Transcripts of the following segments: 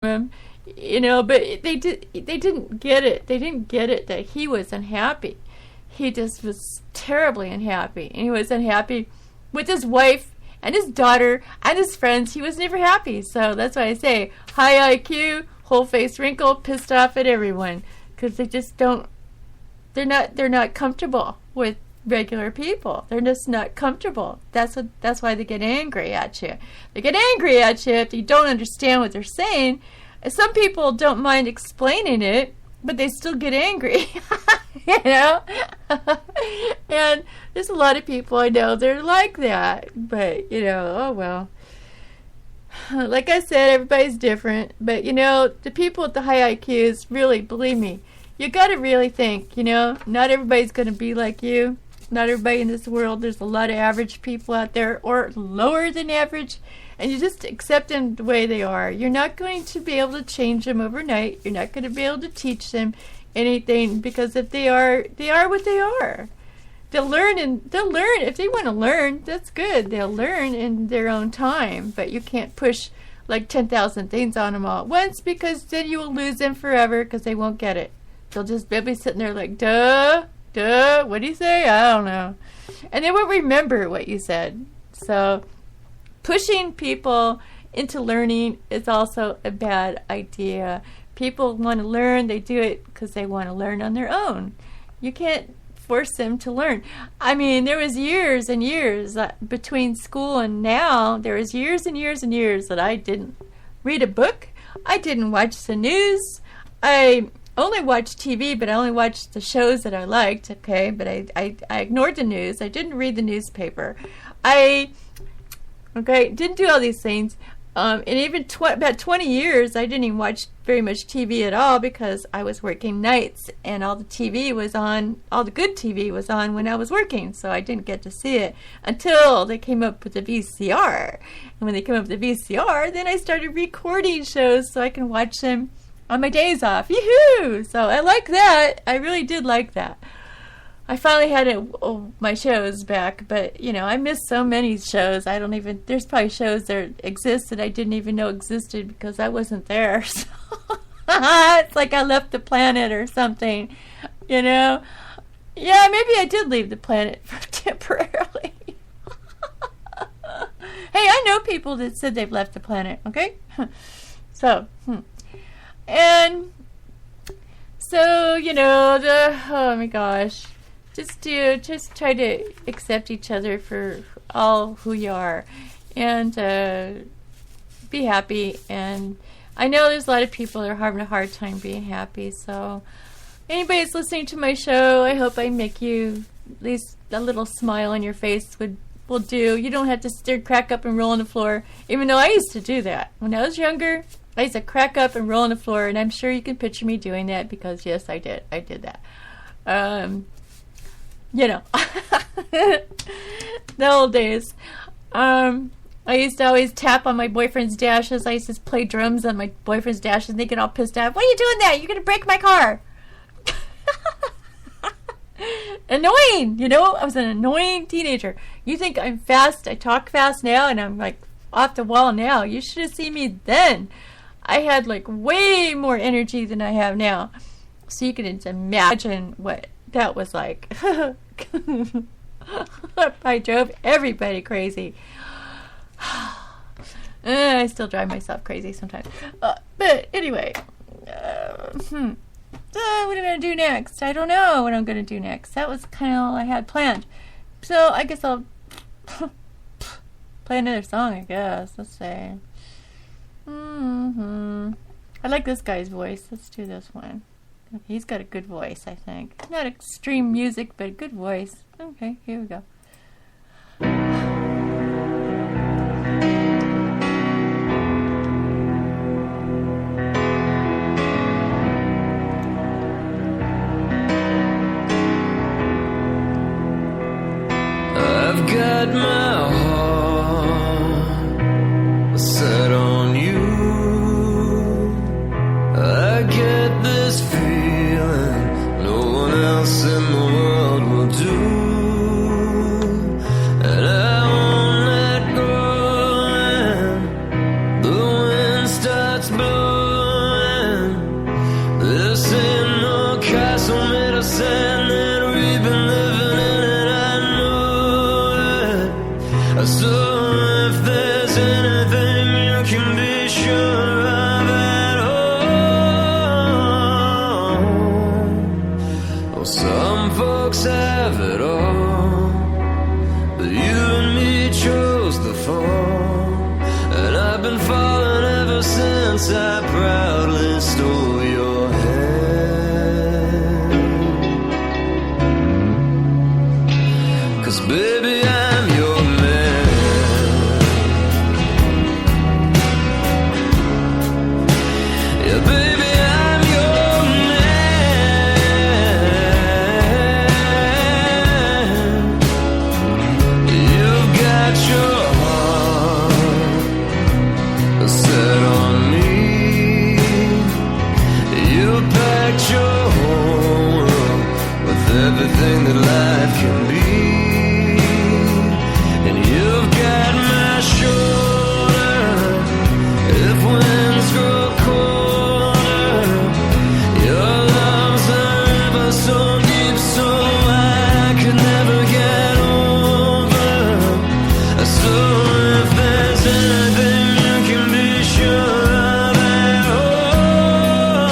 him, but they didn't get it. They didn't get it that he was unhappy. He just was terribly unhappy. And he was unhappy with his wife and his daughter and his friends. He was never happy. So that's why I say high IQ, whole face wrinkle, pissed off at everyone, because they just don't. They're not comfortable with regular people. They're just not comfortable. That's why they get angry at you. They get angry at you if you don't understand what they're saying. Some people don't mind explaining it, but they still get angry. And there's a lot of people I know they're like that. But oh well. Like I said, everybody's different. But the people with the high IQs, really, believe me, you got to really think. Not everybody's going to be like you. Not everybody in this world. There's a lot of average people out there, or lower than average, and you just accept them the way they are. You're not going to be able to change them overnight. You're not going to be able to teach them anything, because if they are what they are. They'll learn if they want to learn. That's good. They'll learn in their own time, but you can't push like 10,000 things on them all at once, because then you will lose them forever, because they won't get it. They'll be sitting there like, duh, what do you say? I don't know. And they won't remember what you said. So pushing people into learning is also a bad idea. People want to learn. They do it because they want to learn on their own. You can't force them to learn. I mean, there was years and years between school and now. There was years and years and years that I didn't read a book. I didn't watch the news. I only watched TV, but I only watched the shows that I liked, okay? But I ignored the news. I didn't read the newspaper. Didn't do all these things. And even about 20 years, I didn't even watch very much TV at all, because I was working nights, and all the TV was on, all the good TV was on when I was working, so I didn't get to see it until they came up with the VCR. And when they came up with the VCR, then I started recording shows so I can watch them on my days off. Yoo-hoo! So I like that. I really did like that. I finally had my shows back, but I missed so many shows. There's probably shows that exist that I didn't even know existed because I wasn't there. So it's like I left the planet or something, Yeah, maybe I did leave the planet temporarily. Hey, I know people that said they've left the planet, okay? So, and so, oh my gosh. Just try to accept each other for all who you are, and be happy. And I know there's a lot of people that are having a hard time being happy. So anybody that's listening to my show, I hope I make you at least a little smile on your face will do. You don't have to sit there, crack up and roll on the floor, even though I used to do that when I was younger. I used to crack up and roll on the floor, and I'm sure you can picture me doing that, because yes, I did that. The old days. I used to always tap on my boyfriend's dashes. I used to play drums on my boyfriend's dashes, and they get all pissed off. What are you doing that? You're going to break my car. Annoying, I was an annoying teenager. You think I'm fast, I talk fast now, and I'm like off the wall now. You should have seen me then. I had like way more energy than I have now. So you can imagine what that was like. I drove everybody crazy. I still drive myself crazy sometimes. But anyway, so what am I going to do next? I don't know what I'm going to do next. That was kind of all I had planned. So I guess I'll play another song, I guess. Let's see. I like this guy's voice. Let's do this one. Okay, he's got a good voice, I think. Not extreme music, but a good voice. Okay, here we go. I've got my heart set on you. I get this feeling no one else in the world will do. And I won't let go when the wind starts blowing. since I proudly stole your hand. 'Cause baby, I'm your man. Yeah, baby, I'm your man. You've got your heart set on me. You packed your whole world with everything that life can be. And you've got my shoulder if winds grow colder. Your love's are ever so deep, so I could never get over. So if there's anything you can be sure of at home,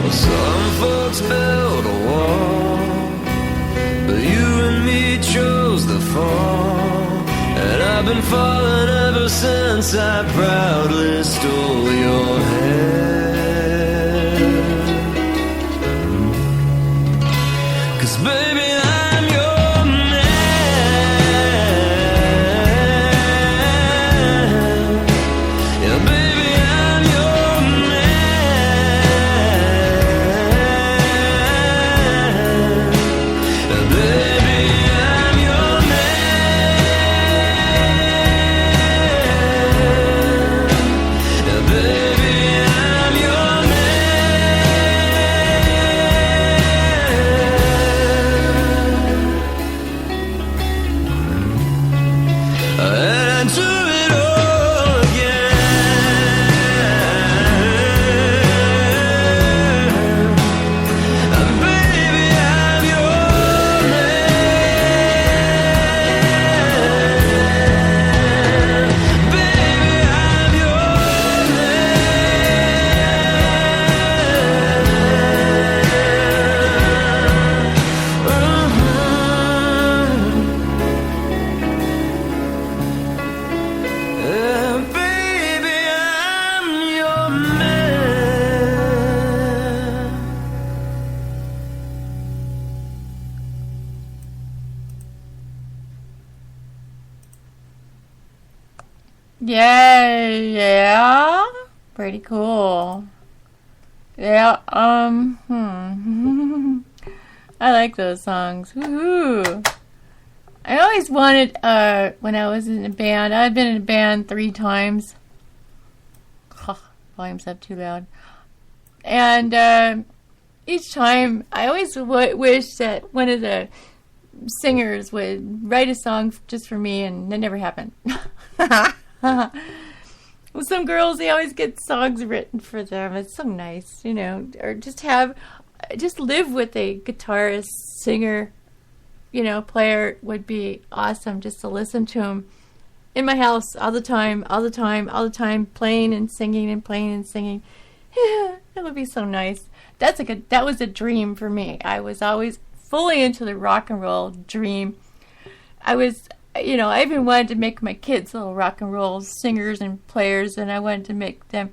well, some folks build a wall, but you and me chose the fall. And I've been falling ever since I proudly stole your hand. 'Cause baby, I'm your man. Yeah, baby, I'm your man. Yeah, baby, I'm your man. Yeah, baby, I'm your man. And I do it all again. And baby, I'm your man. Baby, I'm your man. Baby, I'm your man. Yeah. Pretty cool. Yeah, I like those songs. Woohoo. I always wanted, when I was in a band, I've been in a band 3 times. Volume's up too loud. And each time, I always wish that one of the singers would write a song just for me, and that never happened. Well, some girls, they always get songs written for them. It's so nice, you know, or just live with a guitarist, singer, you know, player would be awesome just to listen to him in my house all the time, playing and singing and playing and singing. Yeah, that would be so nice. That was a dream for me. I was always fully into the rock and roll dream. I even wanted to make my kids little rock and roll singers and players, and I wanted to make them,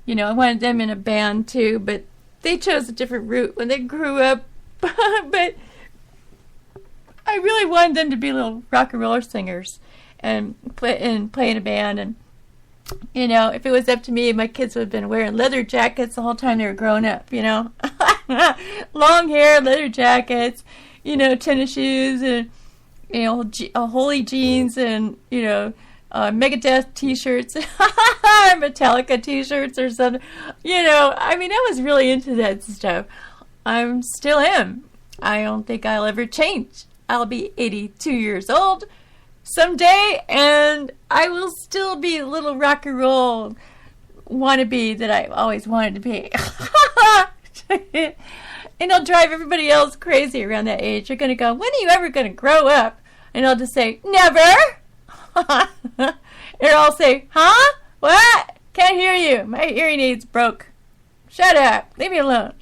I wanted them in a band too, but they chose a different route when they grew up. But I really wanted them to be little rock and roller singers and play in a band. And if it was up to me, my kids would have been wearing leather jackets the whole time they were growing up. Long hair, leather jackets, tennis shoes, and holy jeans, and Megadeth t-shirts, Metallica t-shirts or something. I was really into that stuff. I still am. I don't think I'll ever change. I'll be 82 years old someday, and I will still be a little rock and roll wannabe that I always wanted to be. And I'll drive everybody else crazy around that age. They're going to go, when are you ever going to grow up? And I'll just say, never. And I'll say, huh? What? Can't hear you. My hearing aid's broke. Shut up. Leave me alone.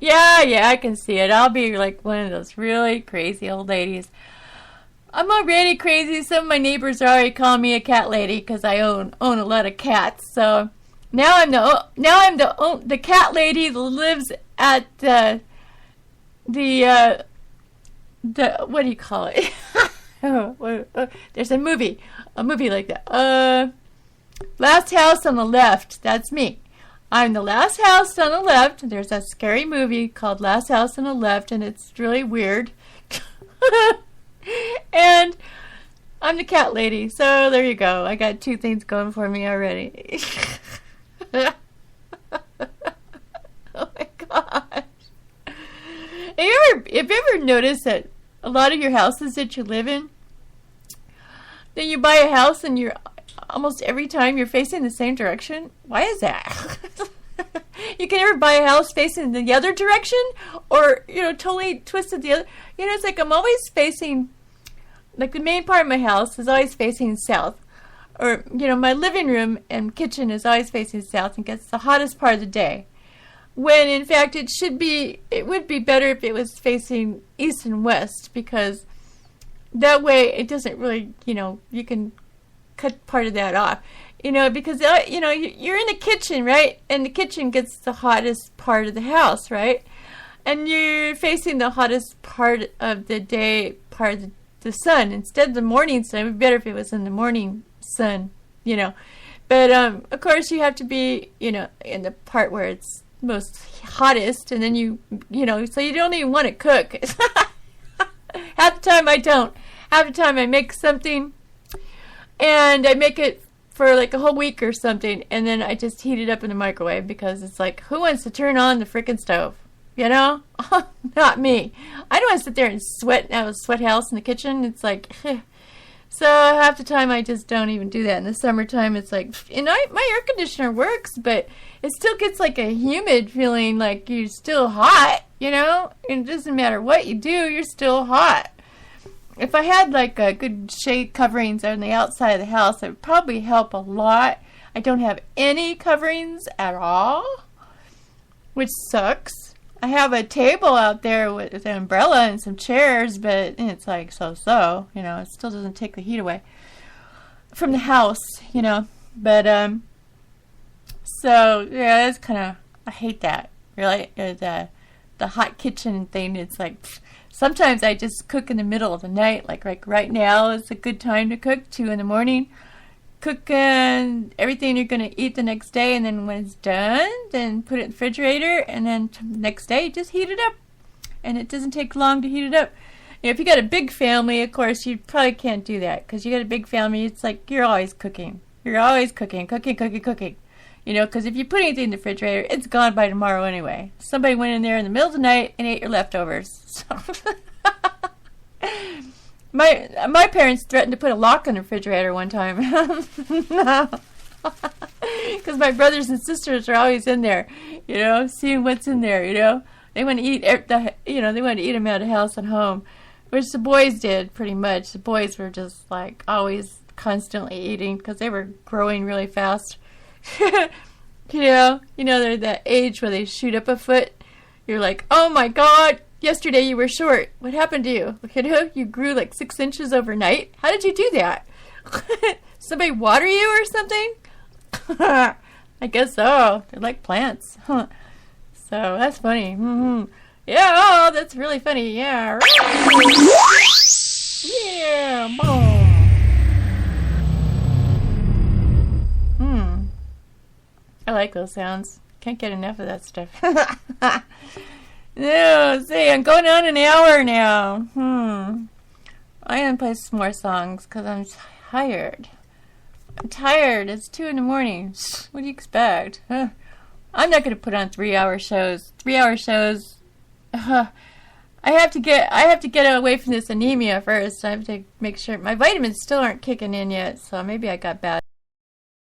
Yeah, I can see it. I'll be like one of those really crazy old ladies. I'm already crazy. Some of my neighbors are already calling me a cat lady because I own a lot of cats. So now I'm the cat lady that lives at the what do you call it? There's a movie like that. Last House on the Left. That's me. I'm the last house on the left. There's a scary movie called Last House on the Left, and it's really weird. And I'm the cat lady. So there you go. I got two things going for me already. Oh my gosh. Have you ever noticed that a lot of your houses that you live in, then you buy a house and you're almost every time you're facing the same direction? Why is that? You can never buy a house facing the other direction, or totally twisted the other. It's like I'm always facing, like the main part of my house is always facing south, or my living room and kitchen is always facing south and gets the hottest part of the day. When in fact it would be better if it was facing east and west, because that way it doesn't really, you can cut part of that off. Because you're in the kitchen, right? And the kitchen gets the hottest part of the house, right? And you're facing the hottest part of the day, part of the sun, instead of the morning sun. It would be better if it was in the morning sun, But of course you have to be, in the part where it's most hottest, and then so you don't even want to cook. Half the time I don't. Half the time I make something, and I make it for like a whole week or something, and then I just heat it up in the microwave, because it's like, who wants to turn on the frickin' stove? Not me. I don't want to sit there and sweat and have a sweat house in the kitchen. It's like, so half the time I just don't even do that. In the summertime, it's like, my air conditioner works, but it still gets like a humid feeling, like you're still hot, and it doesn't matter what you do, you're still hot. If I had like a good shade coverings on the outside of the house, it would probably help a lot. I don't have any coverings at all, which sucks. I have a table out there with an umbrella and some chairs, but it's like so, it still doesn't take the heat away from the house, But, so, yeah, that's kind of, I hate that, really, the hot kitchen thing. It's like, sometimes I just cook in the middle of the night, like right now is a good time to cook, 2 a.m. Cook everything you're going to eat the next day, and then when it's done, then put it in the refrigerator, and then the next day just heat it up. And it doesn't take long to heat it up. If you got a big family, of course, you probably can't do that, because you got a big family, it's like you're always cooking. You're always cooking. Because if you put anything in the refrigerator, it's gone by tomorrow anyway. Somebody went in there in the middle of the night and ate your leftovers. So my parents threatened to put a lock on the refrigerator one time. Because my brothers and sisters are always in there, seeing what's in there, They want to eat they want to eat them out of house and home, which the boys did pretty much. The boys were just like always constantly eating, because they were growing really fast. They're that age where they shoot up a foot. You're like, oh my God, yesterday you were short. What happened to you? You grew like 6 inches overnight. How did you do that? Somebody water you or something? I guess so. They're like plants. Huh. So that's funny. Mm-hmm. Yeah, oh, that's really funny. Yeah. Yeah, boom. I like those sounds. Can't get enough of that stuff. No, see, I'm going on an hour now. I am play some more songs because I'm tired. I'm tired. It's 2 a.m. What do you expect? I'm not going to put on 3-hour shows. 3-hour shows. I have to get away from this anemia first. I have to make sure my vitamins still aren't kicking in yet. So maybe I got bad.